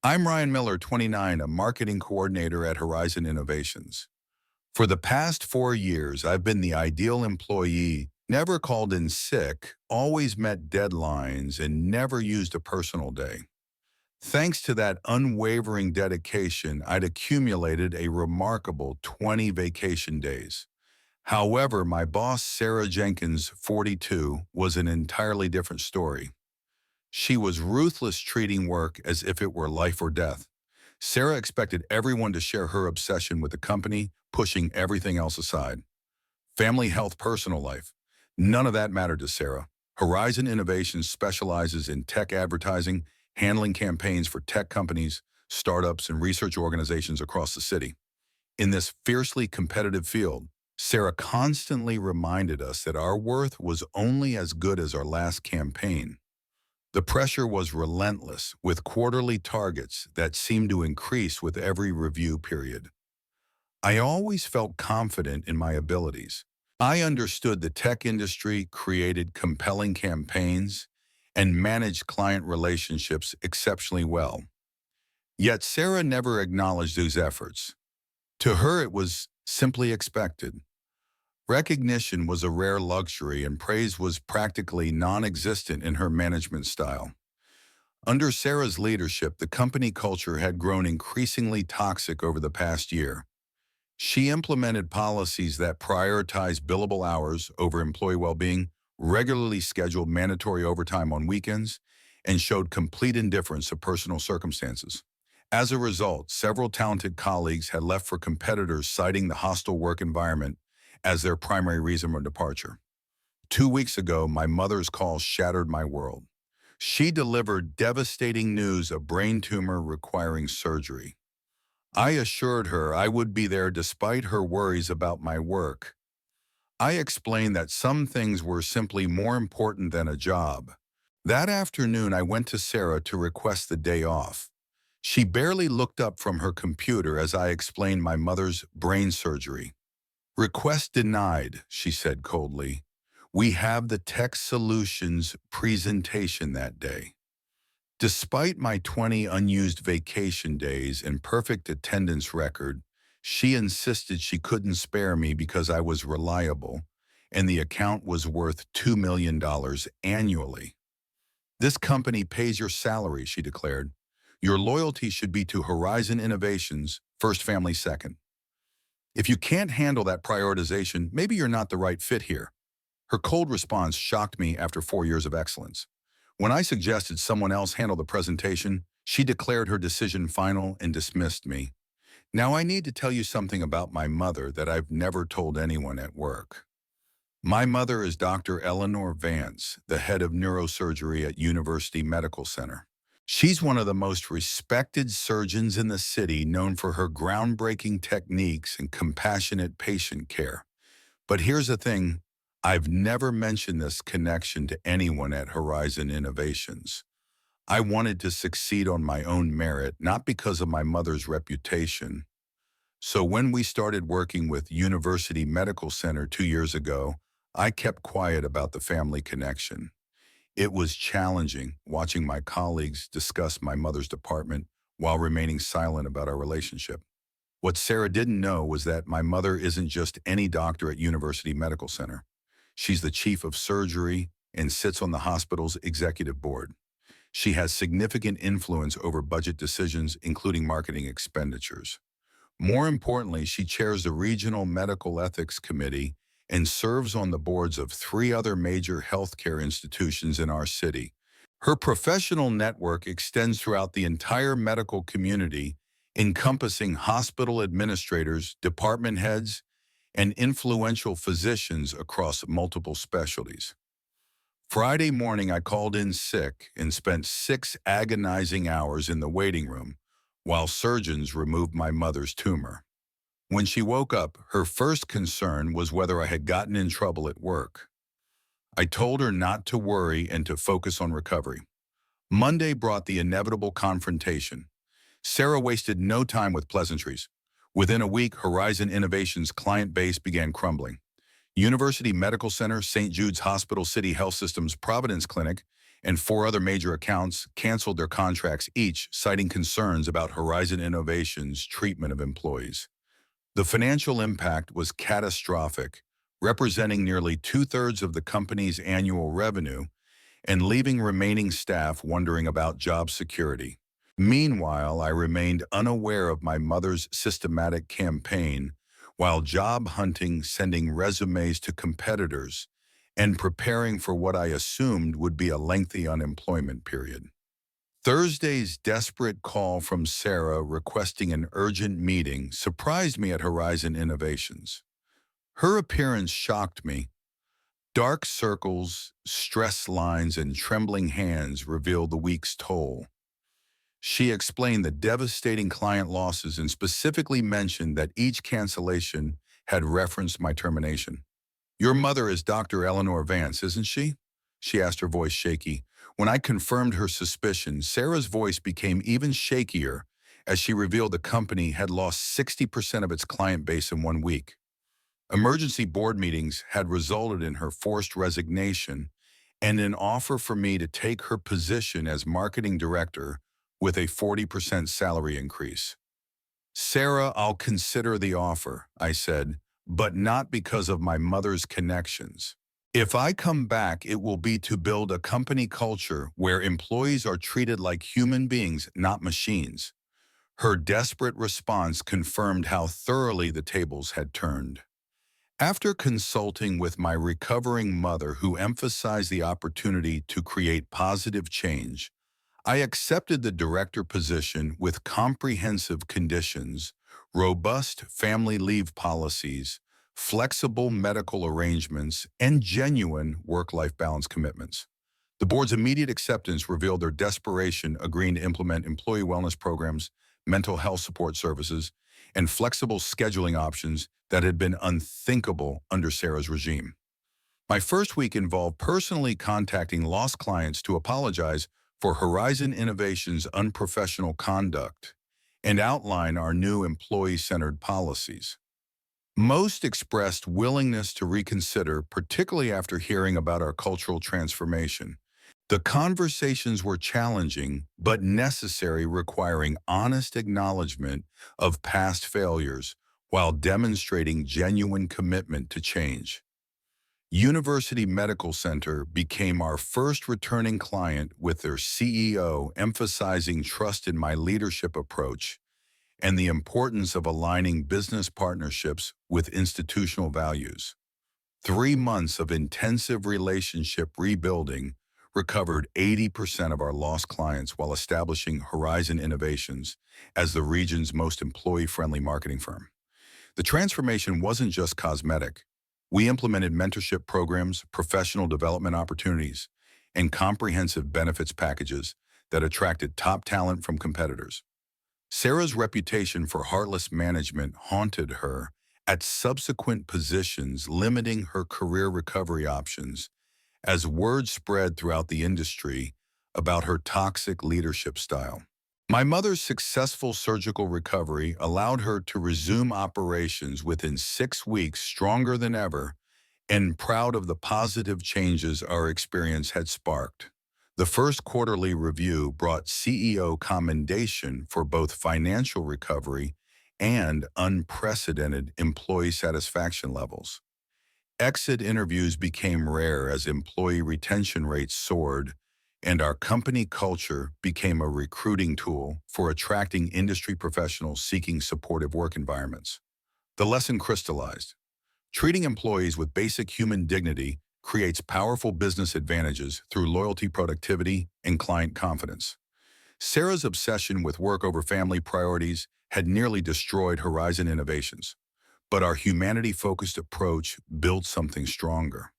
I'm Ryan Miller, 29, a marketing coordinator at Horizon Innovations. For the past 4 years, I've been the ideal employee, never called in sick, always met deadlines, and never used a personal day. Thanks to that unwavering dedication, I'd accumulated a remarkable 20 vacation days. However, my boss, Sarah Jenkins, 42, was an entirely different story. She was ruthless, treating work as if it were life or death. Sarah expected everyone to share her obsession with the company, pushing everything else aside. Family, health, personal life. None of that mattered to Sarah. Horizon Innovations specializes in tech advertising, handling campaigns for tech companies, startups, and research organizations across the city. In this fiercely competitive field, Sarah constantly reminded us that our worth was only as good as our last campaign. The pressure was relentless, with quarterly targets that seemed to increase with every review period. I always felt confident in my abilities. I understood the tech industry, created compelling campaigns, and managed client relationships exceptionally well. Yet Sarah never acknowledged those efforts. To her, it was simply expected. Recognition was a rare luxury, and praise was practically non-existent in her management style. Under Sarah's leadership, the company culture had grown increasingly toxic over the past year. She implemented policies that prioritized billable hours over employee well-being, regularly scheduled mandatory overtime on weekends, and showed complete indifference to personal circumstances. As a result, several talented colleagues had left for competitors, citing the hostile work environment as their primary reason for departure. 2 weeks ago, my mother's call shattered my world. She delivered devastating news: a brain tumor requiring surgery. I assured her I would be there despite her worries about my work. I explained that some things were simply more important than a job. That afternoon, I went to Sarah to request the day off. She barely looked up from her computer as I explained my mother's brain surgery. "Request denied," she said coldly. "We have the tech solutions presentation that day." Despite my 20 unused vacation days and perfect attendance record, she insisted she couldn't spare me because I was reliable, and the account was worth $2 million annually. "This company pays your salary," she declared. "Your loyalty should be to Horizon Innovations, first, family second. If you can't handle that prioritization, maybe you're not the right fit here." Her cold response shocked me after 4 years of excellence. When I suggested someone else handle the presentation, she declared her decision final and dismissed me. Now, I need to tell you something about my mother that I've never told anyone at work. My mother is Dr. Eleanor Vance, the head of neurosurgery at University Medical Center. She's one of the most respected surgeons in the city, known for her groundbreaking techniques and compassionate patient care. But here's the thing: I've never mentioned this connection to anyone at Horizon Innovations. I wanted to succeed on my own merit, not because of my mother's reputation. So when we started working with University Medical Center 2 years ago, I kept quiet about the family connection. It was challenging watching my colleagues discuss my mother's department while remaining silent about our relationship. What Sarah didn't know was that my mother isn't just any doctor at University Medical Center. She's the chief of surgery and sits on the hospital's executive board. She has significant influence over budget decisions, including marketing expenditures. More importantly, she chairs the Regional Medical Ethics Committee and serves on the boards of 3 other major healthcare institutions in our city. Her professional network extends throughout the entire medical community, encompassing hospital administrators, department heads, and influential physicians across multiple specialties. Friday morning, I called in sick and spent 6 agonizing hours in the waiting room while surgeons removed my mother's tumor. When she woke up, her first concern was whether I had gotten in trouble at work. I told her not to worry and to focus on recovery. Monday brought the inevitable confrontation. Sarah wasted no time with pleasantries. Within a week, Horizon Innovations' client base began crumbling. University Medical Center, St. Jude's Hospital, City Health System's Providence Clinic, and 4 other major accounts canceled their contracts each, citing concerns about Horizon Innovations' treatment of employees. The financial impact was catastrophic, representing nearly two-thirds of the company's annual revenue and leaving remaining staff wondering about job security. Meanwhile, I remained unaware of my mother's systematic campaign while job hunting, sending resumes to competitors, and preparing for what I assumed would be a lengthy unemployment period. Thursday's desperate call from Sarah requesting an urgent meeting surprised me at Horizon Innovations. Her appearance shocked me. Dark circles, stress lines, and trembling hands revealed the week's toll. She explained the devastating client losses and specifically mentioned that each cancellation had referenced my termination. "Your mother is Dr. Eleanor Vance, isn't she?" she asked, her voice shaky. When I confirmed her suspicion, Sarah's voice became even shakier as she revealed the company had lost 60% of its client base in 1 week. Emergency board meetings had resulted in her forced resignation and an offer for me to take her position as marketing director with a 40% salary increase. "Sarah, I'll consider the offer," I said, "but not because of my mother's connections. If I come back, it will be to build a company culture where employees are treated like human beings, not machines." Her desperate response confirmed how thoroughly the tables had turned. After consulting with my recovering mother, who emphasized the opportunity to create positive change, I accepted the director position with comprehensive conditions, robust family leave policies, flexible medical arrangements, and genuine work-life balance commitments. The board's immediate acceptance revealed their desperation, agreeing to implement employee wellness programs, mental health support services, and flexible scheduling options that had been unthinkable under Sarah's regime. My first week involved personally contacting lost clients to apologize for Horizon Innovations' unprofessional conduct and outline our new employee-centered policies. Most expressed willingness to reconsider, particularly after hearing about our cultural transformation. The conversations were challenging but necessary, requiring honest acknowledgement of past failures while demonstrating genuine commitment to change. University Medical Center became our first returning client, with their CEO emphasizing trust in my leadership approach and the importance of aligning business partnerships with institutional values. 3 months of intensive relationship rebuilding recovered 80% of our lost clients while establishing Horizon Innovations as the region's most employee-friendly marketing firm. The transformation wasn't just cosmetic. We implemented mentorship programs, professional development opportunities, and comprehensive benefits packages that attracted top talent from competitors. Sarah's reputation for heartless management haunted her at subsequent positions, limiting her career recovery options as word spread throughout the industry about her toxic leadership style. My mother's successful surgical recovery allowed her to resume operations within 6 weeks, stronger than ever, and proud of the positive changes our experience had sparked. The first quarterly review brought CEO commendation for both financial recovery and unprecedented employee satisfaction levels. Exit interviews became rare as employee retention rates soared, and our company culture became a recruiting tool for attracting industry professionals seeking supportive work environments. The lesson crystallized. Treating employees with basic human dignity creates powerful business advantages through loyalty, productivity, and client confidence. Sarah's obsession with work over family priorities had nearly destroyed Horizon Innovations, but our humanity-focused approach built something stronger.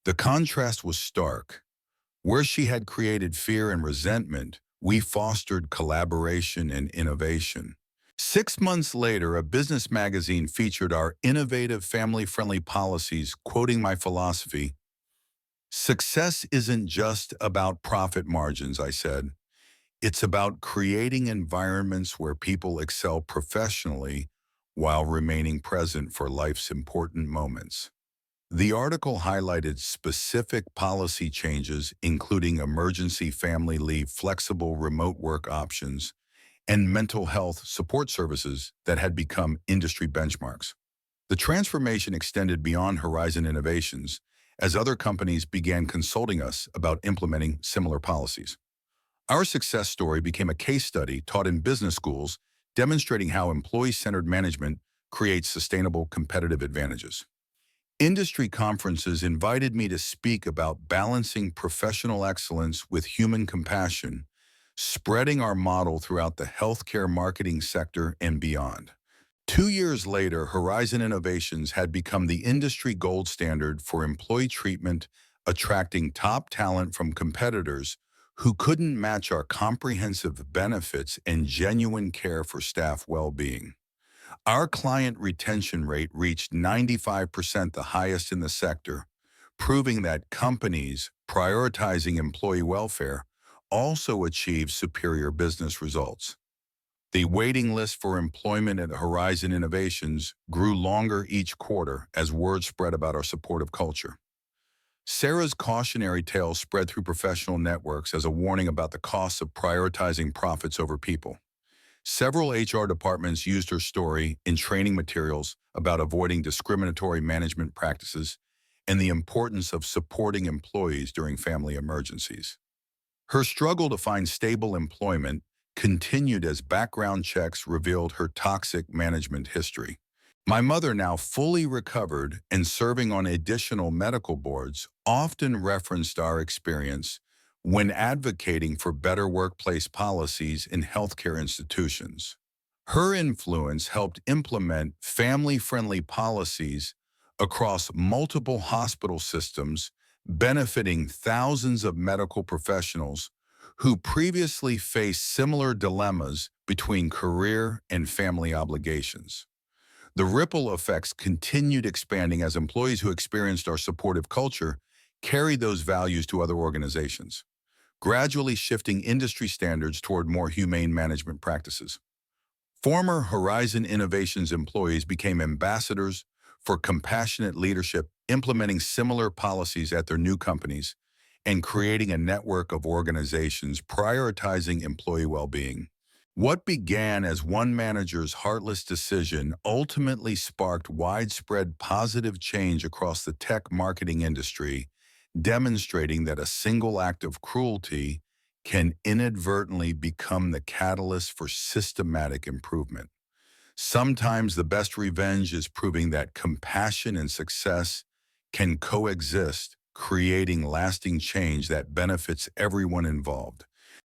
The contrast was stark. Where she had created fear and resentment, we fostered collaboration and innovation. 6 months later, a business magazine featured our innovative family-friendly policies, quoting my philosophy, "Success isn't just about profit margins," I said. "It's about creating environments where people excel professionally while remaining present for life's important moments." The article highlighted specific policy changes, including emergency family leave, flexible remote work options, and mental health support services that had become industry benchmarks. The transformation extended beyond Horizon Innovations as other companies began consulting us about implementing similar policies. Our success story became a case study taught in business schools, demonstrating how employee-centered management creates sustainable competitive advantages. Industry conferences invited me to speak about balancing professional excellence with human compassion, spreading our model throughout the healthcare marketing sector and beyond. 2 years later, Horizon Innovations had become the industry gold standard for employee treatment, attracting top talent from competitors who couldn't match our comprehensive benefits and genuine care for staff well-being. Our client retention rate reached 95%, the highest in the sector, proving that companies prioritizing employee welfare also achieve superior business results. The waiting list for employment at Horizon Innovations grew longer each quarter as word spread about our supportive culture. Sarah's cautionary tale spread through professional networks as a warning about the costs of prioritizing profits over people. Several HR departments used her story in training materials about avoiding discriminatory management practices and the importance of supporting employees during family emergencies. Her struggle to find stable employment continued as background checks revealed her toxic management history. My mother, now fully recovered and serving on additional medical boards, often referenced our experience when advocating for better workplace policies in healthcare institutions. Her influence helped implement family-friendly policies across multiple hospital systems, benefiting thousands of medical professionals who previously faced similar dilemmas between career and family obligations. The ripple effects continued expanding as employees who experienced our supportive culture carried those values to other organizations, gradually shifting industry standards toward more humane management practices. Former Horizon Innovations employees became ambassadors for compassionate leadership, implementing similar policies at their new companies and creating a network of organizations prioritizing employee well-being. What began as one manager's heartless decision ultimately sparked widespread positive change across the tech marketing industry, demonstrating that a single act of cruelty can inadvertently become the catalyst for systematic improvement. Sometimes the best revenge is proving that compassion and success can coexist, creating lasting change that benefits everyone involved.